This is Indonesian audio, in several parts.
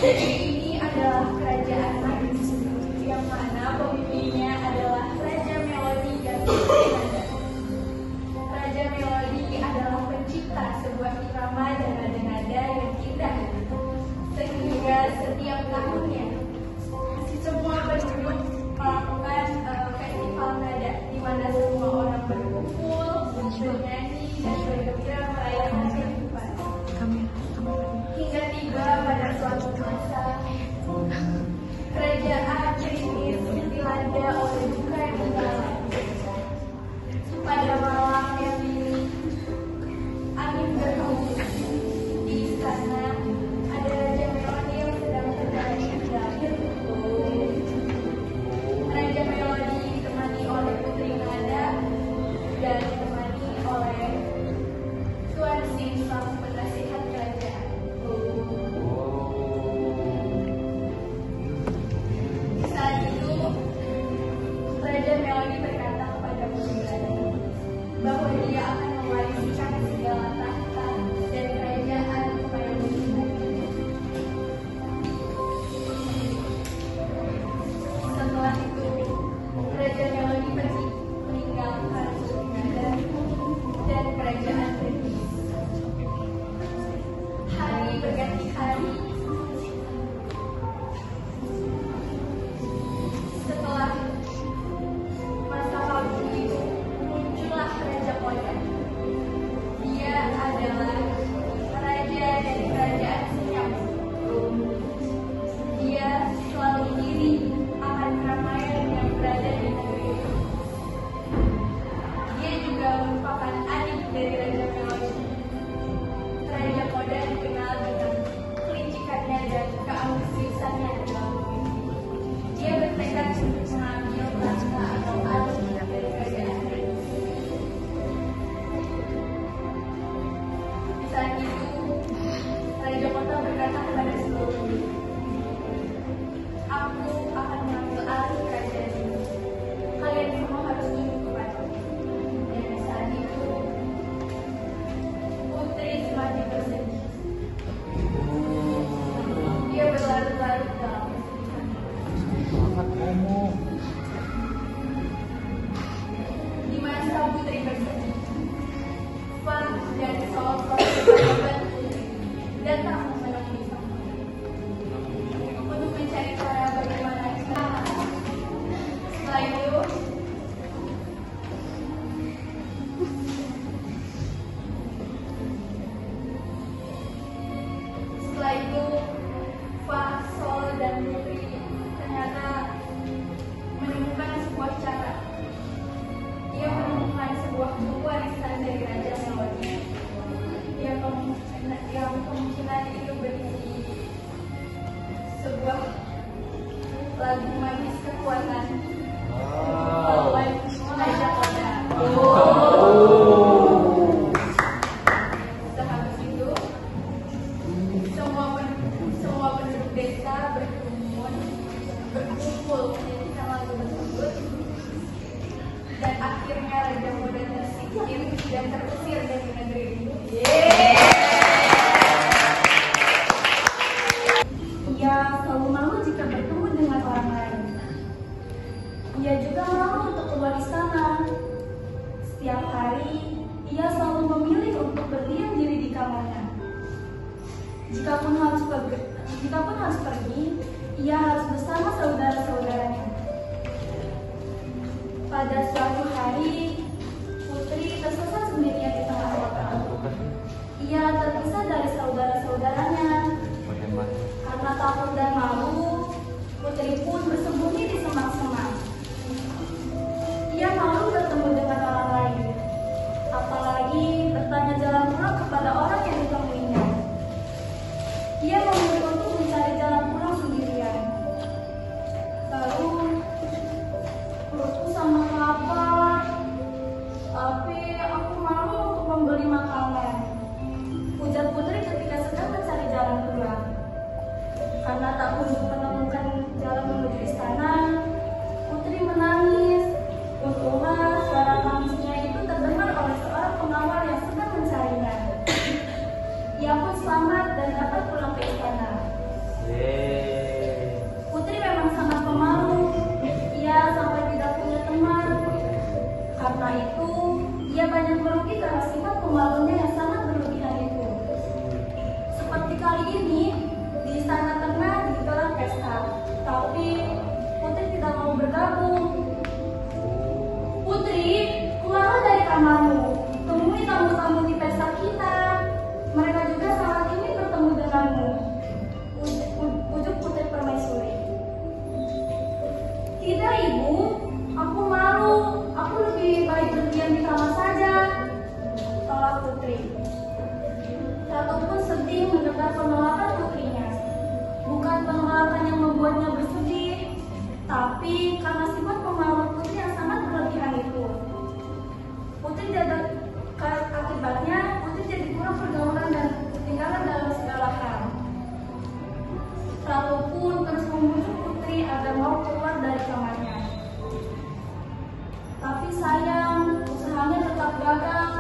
Ini adalah kerajaan Manis, yang mana pemimpinnya adalah Raja Melodi dan Nada. Raja Melodi adalah pencipta sebuah irama dan nada-nada yang indah, sehingga setiap tahunnya semua penduduk melakukan festival nada, di mana semua orang berkumpul, bernyanyi, dan bergembira merayakan kehidupan. Hingga tiba pada suatu masa, kerajaan Pringis dilanda oleh duka yang mendalam. Pada malam yang dingin, angin berhembus. Di sana ada Raja Melodi yang sedang terbaring. Raja Melodi ditemani oleh Putri Nada dan ditemani oleh Tuan Sim sang penasihat kerajaan. Saat itu Raja Melodi berkata kepada Putri Nada bahwa dia akan mewariskan segala tahta dan kerajaan kepada Putri Nada. Setelah itu Raja Melodi pergi meninggalkan Putri Nada dan kerajaan Pringis. Hari berganti hari. Setelah masa lalu itu, muncullah Raja Kodan. Dia adalah raja dari kerajaan Senyap. Dia selalu iri akan keramaian yang berada di negeri itu. Dia juga merupakan adik dari Raja Melodi. Raja Kodan dikenal dengan kelicikannya dan keambisiusannya dalam mimpi. Dia bertekad untuk mengambil tahta atau alih dari kerajaan Pringis. Di saat itu, Raja Kota berkata kepada seluruhnya, "Aku akan mengambil alih kerajaan ini. Kalian semua harus tunduk kepadaku." Dan di saat itu, Putri semakin bersedih. Dia berlarut-larut dalam kesedihan. Di masa Putri bersedih, Fah dan Sol sahabat Putri datang menemui sang putri untuk mencari cara bagaimana cara. Setelah itu, Fah, Sol, dan Putri ternyata menemukan sebuah cara. Dia menemukan sebuah warisan dari Raja Melodi yang kemungkinan itu berisi sebuah lagu magis kekuatan melawan Raja Kodan. Sehabis itu, semua penduduk desa berkumpul menyanyikan lagu tersebut, dan akhirnya Raja Kodan tersingkir dan terusir dari negeri itu. Ia selalu malu jika bertemu dengan orang lain. Ia juga malu untuk keluar istana. Setiap hari, ia selalu memilih untuk berdiam diri di kamarnya. Jikapun harus pergi, ia harus bersama saudara-saudaranya. Pada suatu hari, Putri tersesat sendirian di tengah kota. Ia terpisah dari saudara-saudaranya. Karena takut dan malu, Putri pun bersembunyi di semak-semak. Ia malu bertemu dengan orang lain, apalagi bertanya jalan pulang kepada orang yang ditemuinya. Ia memilih untuk mencari jalan pulang sendirian. Lalu, perutku sangat lapar, tapi aku malu untuk membeli makanan, ujar Putri ketika sedang mencari jalan pulang. Karena tak kunjung menemukan jalan menuju istana, Putri menangis. Untunglah suara tangisnya itu terdengar oleh seorang pengawal yang sedang mencarinya. Ia pun selamat dan dapat pulang ke istana. Putri memang sangat pemalu. Ia sampai tidak punya teman. Karena itu, ia banyak merugi karena sifat pemalunya yang sangat berlebihan itu. Seperti kali ini, di istana tengah digelar pesta. Tapi, Putri tidak mau bergabung. Putri, keluarlah dari kamarmu. Temui tamu-tamu di pesta kita. Mereka juga sangat ingin bertemu denganmu. Ujuk Putri Permaisuri. Tidak, Ibu. Aku malu. Aku lebih baik berdiam di kamar saja. Tolak Putri. Ratu pun sedih mendengar penolakan putrinya. Bukan penolakan yang membuatnya bersedih, tapi karena sifat pemalu Putri yang sangat berlebihan itu. Akibatnya Putri jadi kurang pergaulan dan ketinggalan dalam segala hal. Ratu pun terus membujuk Putri agar mau keluar dari kamarnya. Tapi sayang, usahanya tetap gagal.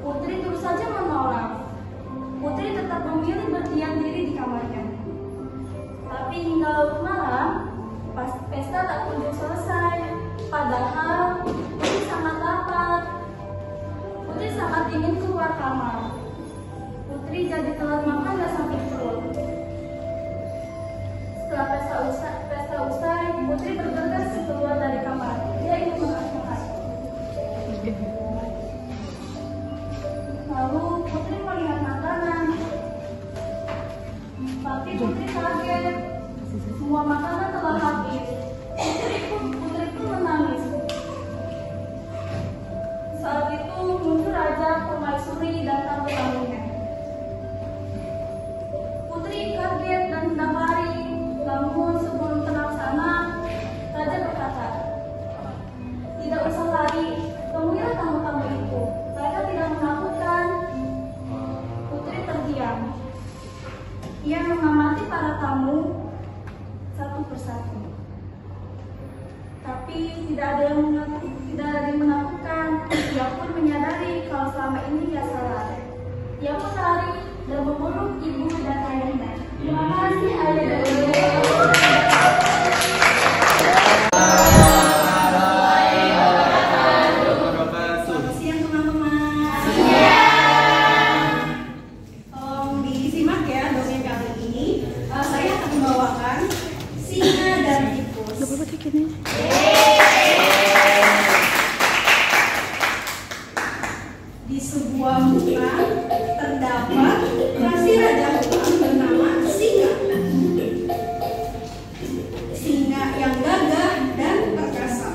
Putri terus saja menolak. Putri tetap memilih berdiam diri di kamarnya. Tapi hingga larut malam, pas pesta tak kunjung selesai. Padahal Putri sangat lapar. Putri sangat ingin keluar kamar. Putri jadi telat makan dan sakit perut. Setelah pesta usai, Putri bergegas keluar dari kamar. Dia ingin makan. Lalu Putri melihat makanan. Tapi Putri kaget. Semua makanan telah habis. Putri pun menangis. Saat itu muncul Raja, Permaisuri, dan tamu-tamunya. Putri kaget dan hendak lari. Namun sebelum terlaksana, Raja berkata, "Tidak usah lari, temuilah tamu-tamu itu. Mereka tidak menakutkan." Putri terdiam. Ia mengamati para tamu satu persatu. Tapi tidak ada yang menakutkan. Ia pun menyadari kalau selama ini ia salah. Ia pun lari dan memeluk ibu dan ayahnya. Terima kasih ayah dan ibu. Selamat siang teman-teman. Tolong disimak ya dongeng kali ini. Saya akan membawakan singa dan tikus. Di sebuah hutan terdapat kasih raja hutan bernama Singa. Singa yang gagah dan perkasa.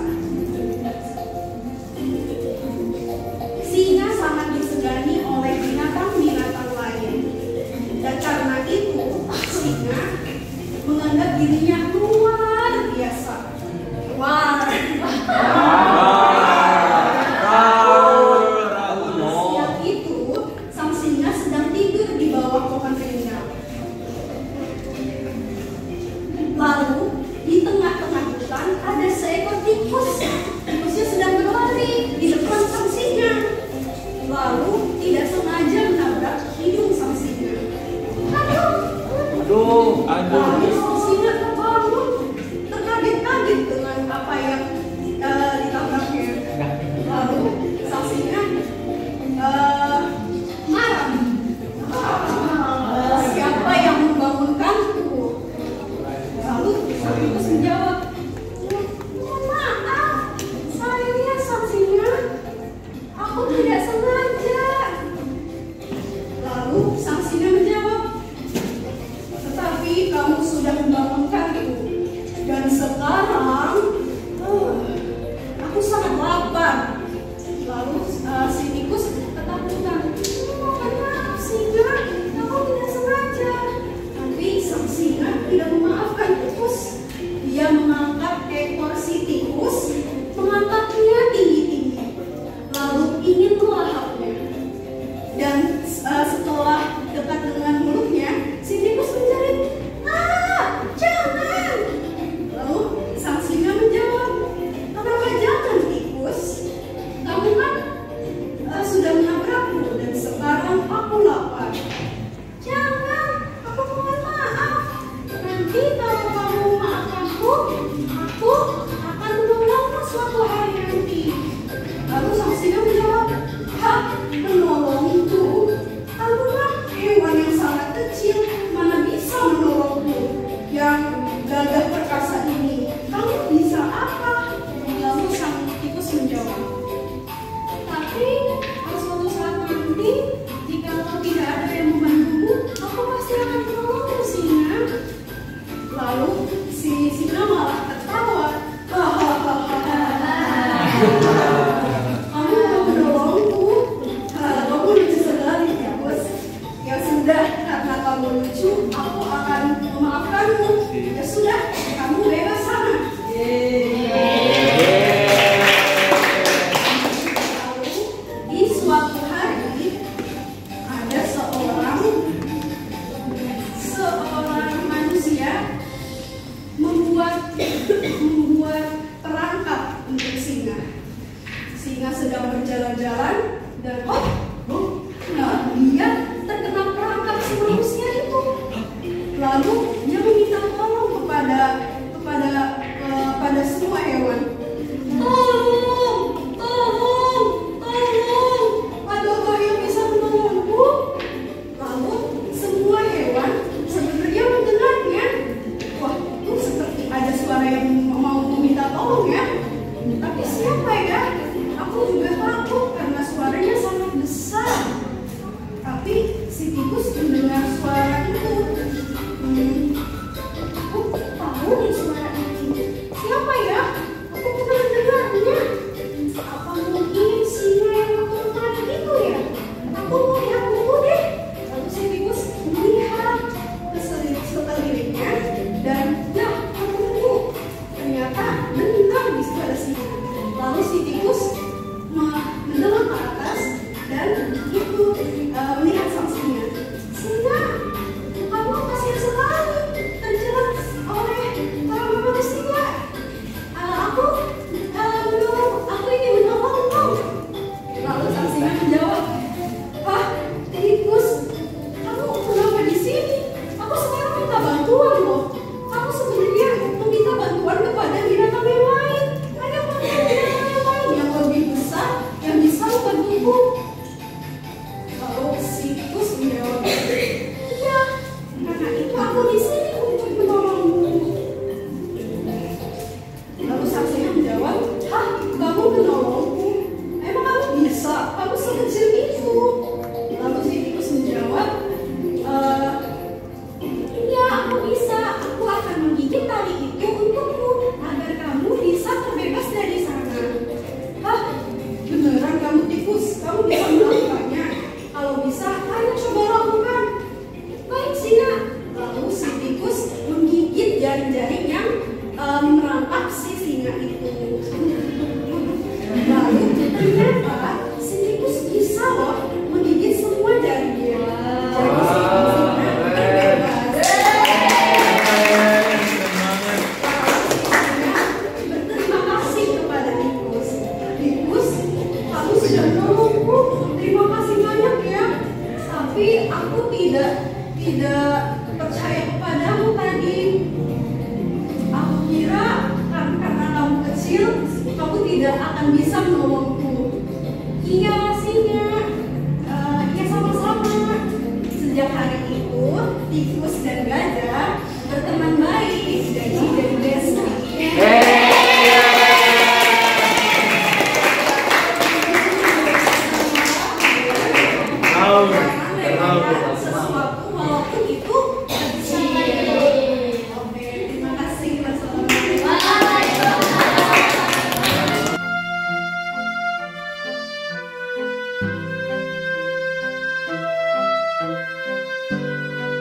Singa sangat disegani oleh binatang-binatang lain. Dan karena itu, singa menganggap dirinya luar biasa. Wah. Siang itu, sang singa sedang tidur di bawah pohon rindang. Lalu, di tengah-tengah hutan ada seekor tikus. Tikusnya sedang berlari di depan sang singa. Lalu, tidak sengaja menabrak hidung sang singa. Lalu sang singa terbangun, terkaget-kaget dengan apa yang ditabraknya. Lalu sang singa marah. Siapa yang membangunkanku? Lalu sang tikus menjawab, "Mohon maaf, saya sang singa. Aku tidak sengaja." Lalu sang singa menjawab, "Tetapi kamu sudah membangunkanku. Dan sekarang aku sangat lapar." Lalu si tikus ketakutan, "Mohon maaf singa, aku tidak sengaja." Tapi sang singa tidak memaafkan tikus. Dia mengangkat ekor si tikus, mengangkatnya tinggi-tinggi, lalu ingin melahapnya. Dan setelah dekat dengan mulutnya, si tikus menjerit, "Ah, jangan!" Lalu sang singa menjawab, "Kenapa jangan tikus? kamu lucu, aku akan memaafkanmu. Ya sudah, kamu bebas sana. Lalu di suatu hari ada seorang manusia membuat perangkap untuk singa. Singa sedang berjalan-jalan dan nah, dia terkena perangkap si manusia itu. Lalu dia meminta tolong kepada semua hewan. Tolong, adakah yang bisa menolongku? Lalu semua hewan sebenarnya mendengarnya. Wah, itu seperti ada suara yang mau meminta tolong ya. Tapi siapa ya? Aku juga takut karena suaranya sangat besar. Tapi si tikus mendengar suara itu. Aku tahu nih suara itu. Siapa ya? Aku pernah mendengarnya. Apa mungkin singa yang aku tadi itu ya? Aku mau lihat dulu deh. Lalu si tikus melihat ke sekelilingnya dan ketemu. Ternyata benar di situ ada singa. Lalu si tikus mendelang ke atas dan itu melihat sang singa. Singa, kamu kasihan sekali terjerat oleh para manusia. Aku ingin menolongmu. Lalu sang singa menjawab, "Hah, tikus, kamu kenapa di sini? Aku sekarang minta bantuan loh. Aku sebenarnya meminta bantuan kepada binatang yang lain. Ada binatang yang lain yang lebih besar yang bisa membantuku." Lalu si tikus menjawab, "Iya, karena itu aku di sini untuk menolongmu." Lalu sang singa menjawab, "Hah, kamu menolongku? Emang kamu bisa? Kamu sekecil itu." Lalu si tikus menjawab, "Iya, aku bisa. Aku akan menggigit tali itu untukmu agar kamu bisa terbebas dari sana." "Hah, beneran kamu tikus? Kamu bisa melakukannya? Kalau bisa, ayo coba lakukan." "Baik, singa." Lalu si tikus menggigit jaring-jaring yang merangkap si singa itu. Lalu ternyata si tikus bisa loh menggigit semua jaringnya. Jadi si singa terbebas. Berterima kasih kepada tikus. "Tikus, kamu sudah menolongku. Terima kasih banyak ya. Tapi aku tidak percaya kepadamu tadi. Aku kira karena kamu kecil, kamu tidak akan bisa menolongku." "Iya, singa. Ya sama-sama." Sejak hari itu, tikus dan gajah berteman baik dan jadi bestie. Sesuatu walaupun itu kecil. Oke, terima kasih. Wassalamualaikum.